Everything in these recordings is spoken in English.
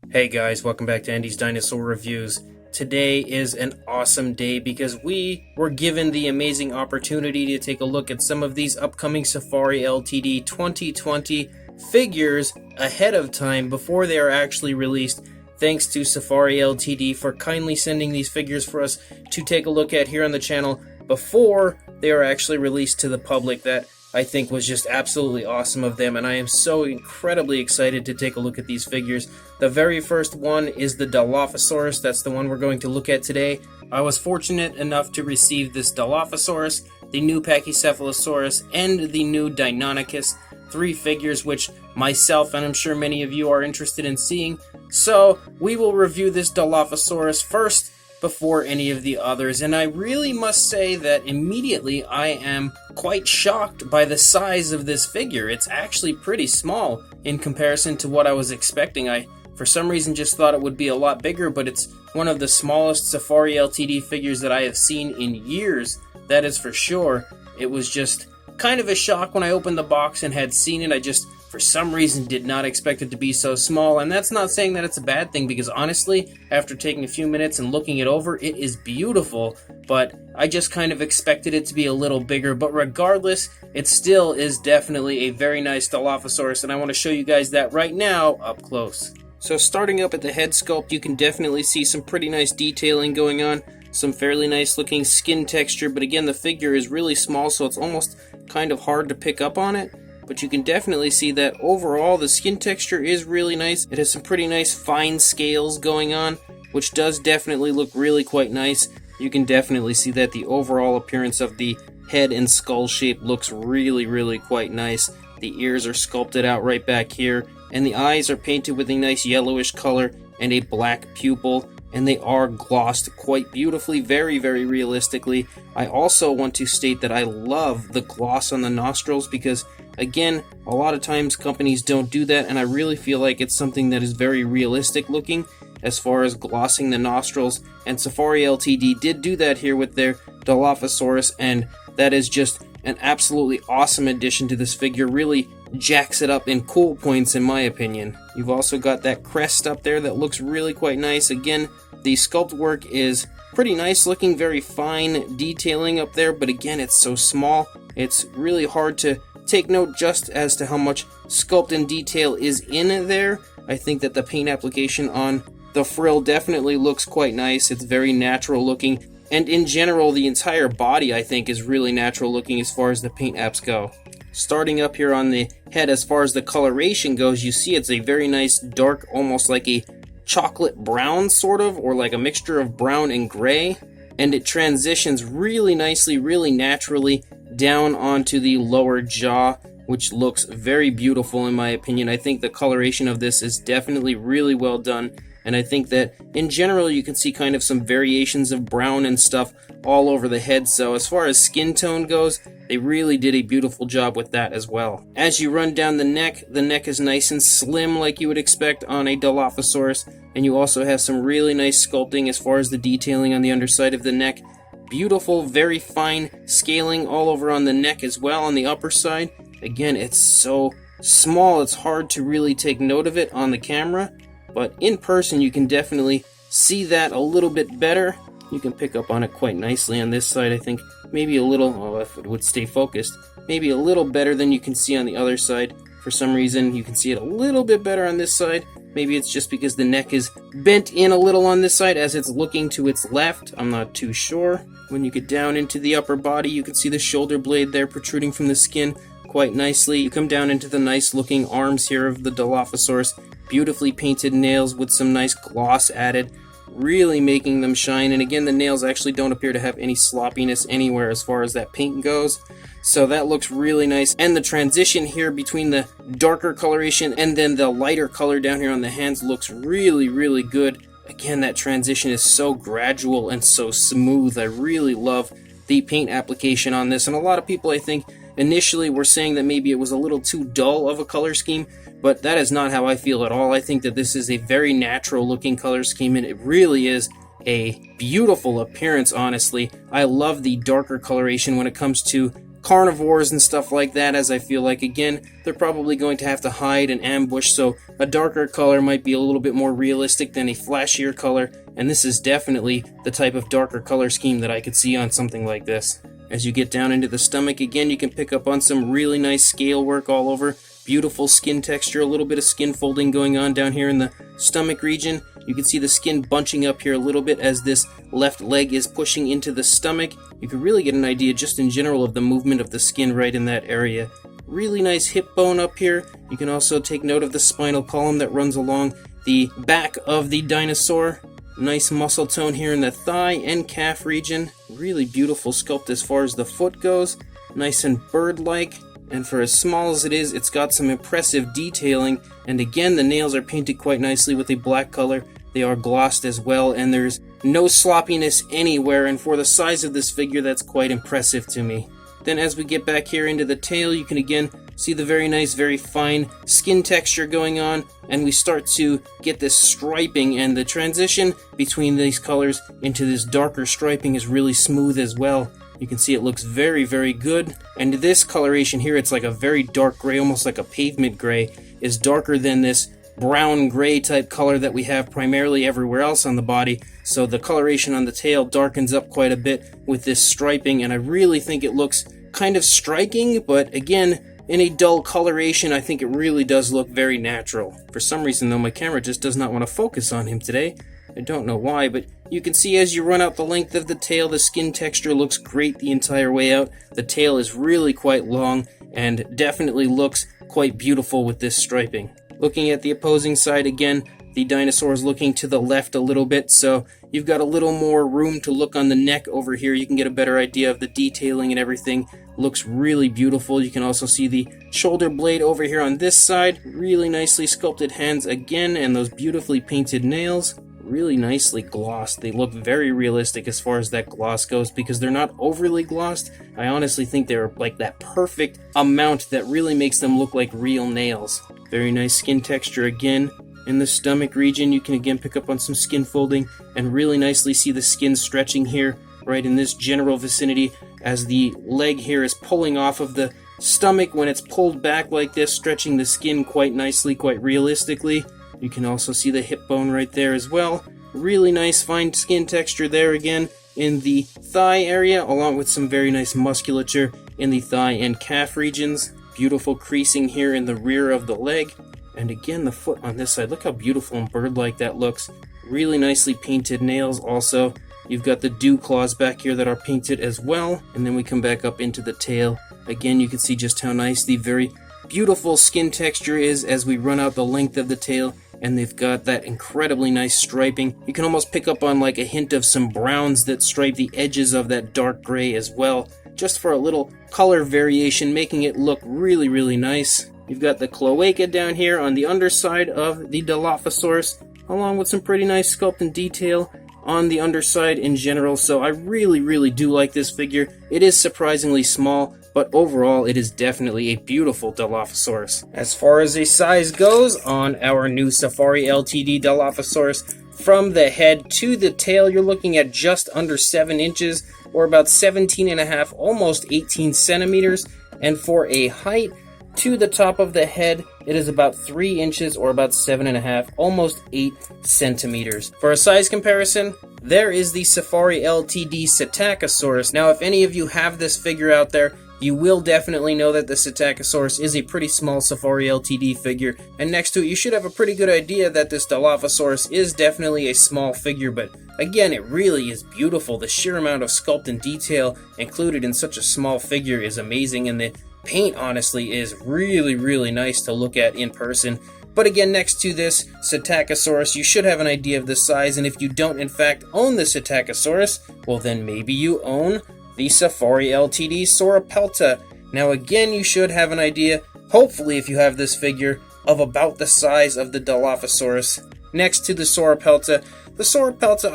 Hey guys, welcome back to Andy's Dinosaur Reviews. Today is an awesome day because we were given the amazing opportunity to take a look at some of these upcoming Safari Ltd 2020 figures ahead of time before they are actually released. Thanks to Safari Ltd for kindly sending these figures for us to take a look at here on the channel before they are actually released to the public. That I think was just absolutely awesome of them, and I am so incredibly excited to take a look at these figures. The very first one is the Dilophosaurus. That's the one we're going to look at today. I was fortunate enough to receive this Dilophosaurus, the new Pachycephalosaurus, and the new Deinonychus, three figures which myself and I'm sure many of you are interested in seeing. So we will review this Dilophosaurus first before any of the others, and I really must say that immediately I am quite shocked by the size of this figure. It's actually pretty small in comparison to what I was expecting. I, for some reason, just thought it would be a lot bigger, but it's one of the smallest Safari Ltd figures that I have seen in years, that is for sure. It was just kind of a shock when I opened the box and had seen it. I just, for some reason, did not expect it to be so small, and that's not saying that it's a bad thing, because honestly, after taking a few minutes and looking it over, it is beautiful, but I just kind of expected it to be a little bigger. But regardless, it still is definitely a very nice Dilophosaurus, and I want to show you guys that right now up close. So starting up at the head sculpt, you can definitely see some pretty nice detailing going on, some fairly nice looking skin texture, but again, the figure is really small, so it's almost kind of hard to pick up on it. But you can definitely see that overall the skin texture is really nice. It has some pretty nice fine scales going on, which does definitely look really quite nice. You can definitely see that the overall appearance of the head and skull shape looks really quite nice. The ears are sculpted out right back here, and the eyes are painted with a nice yellowish color and a black pupil, and they are glossed quite beautifully, very realistically. I also want to state that I love the gloss on the nostrils, because again, a lot of times companies don't do that, and I really feel like it's something that is very realistic looking as far as glossing the nostrils, and Safari Ltd did do that here with their Dilophosaurus, and that is just an absolutely awesome addition to this figure. Really jacks it up in cool points, in my opinion. You've also got that crest up there that looks really quite nice. Again, the sculpt work is pretty nice looking, very fine detailing up there, but again, it's so small, it's really hard to take note just as to how much sculpt and detail is in there. I think that the paint application on the frill definitely looks quite nice. It's very natural looking, and in general, the entire body, I think, is really natural looking as far as the paint apps go. Starting up here on the head, as far as the coloration goes, you see it's a very nice dark, almost like a chocolate brown sort of, or like a mixture of brown and gray, and it transitions really nicely, really naturally down onto the lower jaw, which looks very beautiful in my opinion. I think the coloration of this is definitely really well done, and I think that in general you can see kind of some variations of brown and stuff all over the head. So as far as skin tone goes, they really did a beautiful job with that as well. As you run down the neck is nice and slim like you would expect on a Dilophosaurus, and you also have some really nice sculpting as far as the detailing on the underside of the neck. Beautiful, very fine scaling all over on the neck as well on the upper side. Again, it's so small, it's hard to really take note of it on the camera, but in person you can definitely see that a little bit better. You can pick up on it quite nicely on this side. I think maybe a little, if it would stay focused, maybe a little better than you can see on the other side. For some reason, you can see it a little bit better on this side. Maybe it's just because the neck is bent in a little on this side as it's looking to its left. I'm not too sure. When you get down into the upper body, you can see the shoulder blade there protruding from the skin quite nicely. You come down into the nice looking arms here of the Dilophosaurus. Beautifully painted nails with some nice gloss added, really making them shine. And again, the nails actually don't appear to have any sloppiness anywhere as far as that paint goes. So that looks really nice. And the transition here between the darker coloration and then the lighter color down here on the hands looks really good. Again, that transition is so gradual and so smooth. I really love the paint application on this. And a lot of people, I think, initially were saying that maybe it was a little too dull of a color scheme, but that is not how I feel at all. I think that this is a very natural looking color scheme, and it really is a beautiful appearance, honestly. I love the darker coloration when it comes to carnivores and stuff like that, as I feel like, again, they're probably going to have to hide and ambush, so a darker color might be a little bit more realistic than a flashier color, and this is definitely the type of darker color scheme that I could see on something like this. As you get down into the stomach, again, you can pick up on some really nice scale work all over. Beautiful skin texture, a little bit of skin folding going on down here in the stomach region. You can see the skin bunching up here a little bit as this left leg is pushing into the stomach. You can really get an idea just in general of the movement of the skin right in that area. Really nice hip bone up here. You can also take note of the spinal column that runs along the back of the dinosaur. Nice muscle tone here in the thigh and calf region. Really beautiful sculpt as far as the foot goes. Nice and bird-like. And for as small as it is, it's got some impressive detailing. And again, the nails are painted quite nicely with a black color. They are glossed as well, and there's no sloppiness anywhere. And for the size of this figure, that's quite impressive to me. Then as we get back here into the tail, you can again see the very nice, very fine skin texture going on, and we start to get this striping, and the transition between these colors into this darker striping is really smooth as well. You can see it looks very, very good. And this coloration here, it's like a very dark gray, almost like a pavement gray, is darker than this brown gray type color that we have primarily everywhere else on the body. So the coloration on the tail darkens up quite a bit with this striping, and I really think it looks kind of striking, but again, in a dull coloration, I think it really does look very natural. For some reason though, my camera just does not want to focus on him today. I don't know why, but you can see as you run out the length of the tail, the skin texture looks great the entire way out. The tail is really quite long and definitely looks quite beautiful with this striping. Looking at the opposing side again, the dinosaur is looking to the left a little bit, so you've got a little more room to look on the neck over here. You can get a better idea of the detailing and everything. Looks really beautiful. You can also see the shoulder blade over here on this side. Really nicely sculpted hands again, and those beautifully painted nails. Really nicely glossed. They look very realistic as far as that gloss goes because they're not overly glossed. I honestly think they're like that perfect amount that really makes them look like real nails. Very nice skin texture again. In the stomach region, you can again pick up on some skin folding and really nicely see the skin stretching here, right in this general vicinity, as the leg here is pulling off of the stomach when it's pulled back like this, stretching the skin quite nicely, quite realistically. You can also see the hip bone right there as well. Really nice fine skin texture there again in the thigh area, along with some very nice musculature in the thigh and calf regions. Beautiful creasing here in the rear of the leg. And again, the foot on this side. Look how beautiful and bird-like that looks. Really nicely painted nails also. You've got the dew claws back here that are painted as well. And then we come back up into the tail. Again, you can see just how nice the very beautiful skin texture is as we run out the length of the tail. And they've got that incredibly nice striping. You can almost pick up on like a hint of some browns that stripe the edges of that dark gray as well, just for a little color variation, making it look really, really nice. You've got the cloaca down here on the underside of the Dilophosaurus, along with some pretty nice sculpt and detail on the underside in general. So I really, really do like this figure. It is surprisingly small, but overall it is definitely a beautiful Dilophosaurus. As far as a size goes on our new Safari Ltd Dilophosaurus, from the head to the tail, you're looking at just under 7 inches, or about 17 and a half, almost 18 centimeters. And for a height to the top of the head, it is about 3 inches, or about 7.5, almost 8 centimeters. For a size comparison, there is the Safari Ltd Psittacosaurus. Now, if any of you have this figure out there, you will definitely know that the Psittacosaurus is a pretty small Safari Ltd figure, and next to it you should have a pretty good idea that this Dilophosaurus is definitely a small figure, but again, it really is beautiful. The sheer amount of sculpt and detail included in such a small figure is amazing, and the paint honestly is really, really nice to look at in person. But again, next to this Psittacosaurus, you should have an idea of the size, and if you don't in fact own the Psittacosaurus, well then maybe you own the Safari Ltd Sauropelta. Now again, you should have an idea, hopefully if you have this figure, of about the size of the Dilophosaurus. Next to the Sauropelta,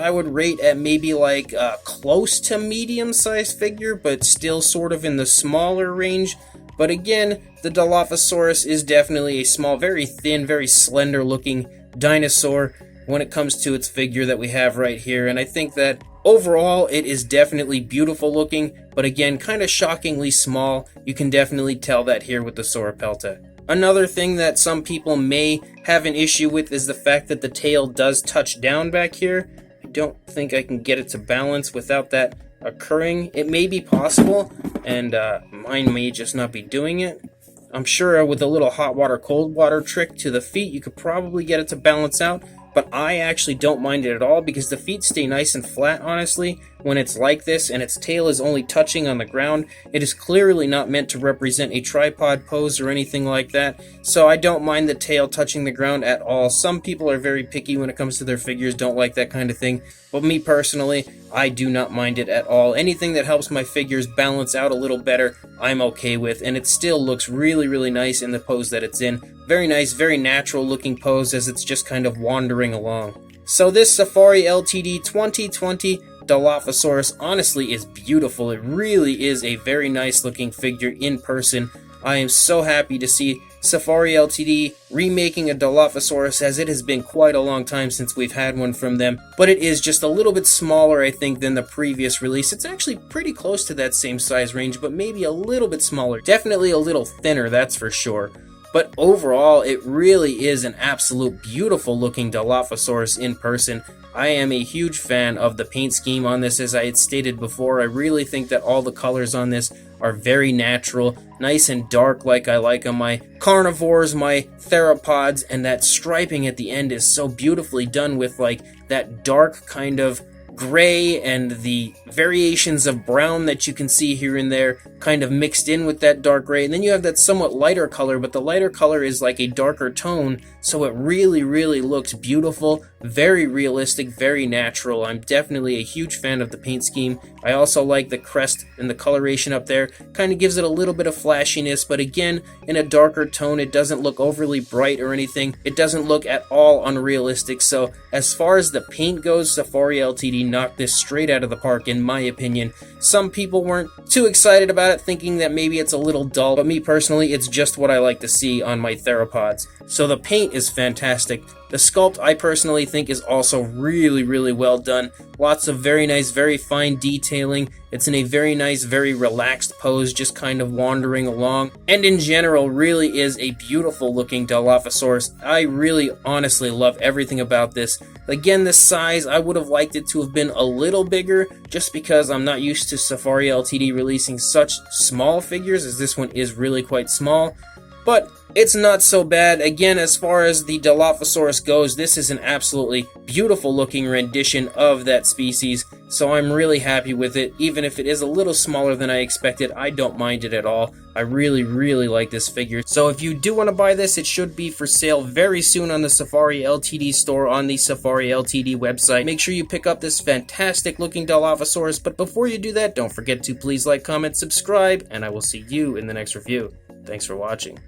I would rate at maybe like a close to medium-sized figure, but still sort of in the smaller range. But again, the Dilophosaurus is definitely a small, very thin, very slender looking dinosaur when it comes to its figure that we have right here, and I think that Overall, it is definitely beautiful looking, but again, kind of shockingly small. You can definitely tell that here with the Sauropelta. Another thing that some people may have an issue with is the fact that the tail does touch down back here. I don't think I can get it to balance without that occurring. It may be possible, and mine may just not be doing it. I'm sure with a little hot water, cold water trick to the feet, you could probably get it to balance out, but I actually don't mind it at all because the feet stay nice and flat, honestly, when it's like this and its tail is only touching on the ground. It is clearly not meant to represent a tripod pose or anything like that, so I don't mind the tail touching the ground at all. Some people are very picky when it comes to their figures, don't like that kind of thing, but me personally, I do not mind it at all. Anything that helps my figures balance out a little better, I'm okay with, and it still looks really, really nice in the pose that it's in. Very nice, very natural looking pose as it's just kind of wandering along. So this Safari Ltd 2020 Dilophosaurus honestly is beautiful. It really is a very nice looking figure in person. I am so happy to see Safari Ltd remaking a Dilophosaurus, as it has been quite a long time since we've had one from them, but it is just a little bit smaller, I think, than the previous release. It's actually pretty close to that same size range, but maybe a little bit smaller. Definitely a little thinner, that's for sure. But overall, it really is an absolute beautiful looking Dilophosaurus in person. I am a huge fan of the paint scheme on this, as I had stated before. I really think that all the colors on this are very natural, nice and dark like I like on my carnivores, my theropods, and that striping at the end is so beautifully done with like that dark kind of gray and the variations of brown that you can see here and there kind of mixed in with that dark gray, and then you have that somewhat lighter color, but the lighter color is like a darker tone, so it really, really looks beautiful, very realistic, very natural. I'm definitely a huge fan of the paint scheme. I also like the crest and the coloration up there, kind of gives it a little bit of flashiness, but again, in a darker tone. It doesn't look overly bright or anything. It doesn't look at all unrealistic, so as far as the paint goes, Safari Ltd knocked this straight out of the park in my opinion. Some people weren't too excited about it, thinking that maybe it's a little dull, but me personally, it's just what I like to see on my theropods. So the paint is fantastic. The sculpt, I personally think, is also really, really well done. Lots of very nice, very fine detailing. It's in a very nice, very relaxed pose, just kind of wandering along. And in general, really is a beautiful looking Dilophosaurus. I really, honestly love everything about this. Again, the size, I would have liked it to have been a little bigger, just because I'm not used to Safari Ltd releasing such small figures, as this one is really quite small. But it's not so bad. Again, as far as the Dilophosaurus goes, this is an absolutely beautiful looking rendition of that species, so I'm really happy with it. Even if it is a little smaller than I expected, I don't mind it at all. I really, really like this figure. So if you do want to buy this, it should be for sale very soon on the Safari Ltd store on the Safari Ltd website. Make sure you pick up this fantastic looking Dilophosaurus, but before you do that, don't forget to please like, comment, subscribe, and I will see you in the next review. Thanks for watching.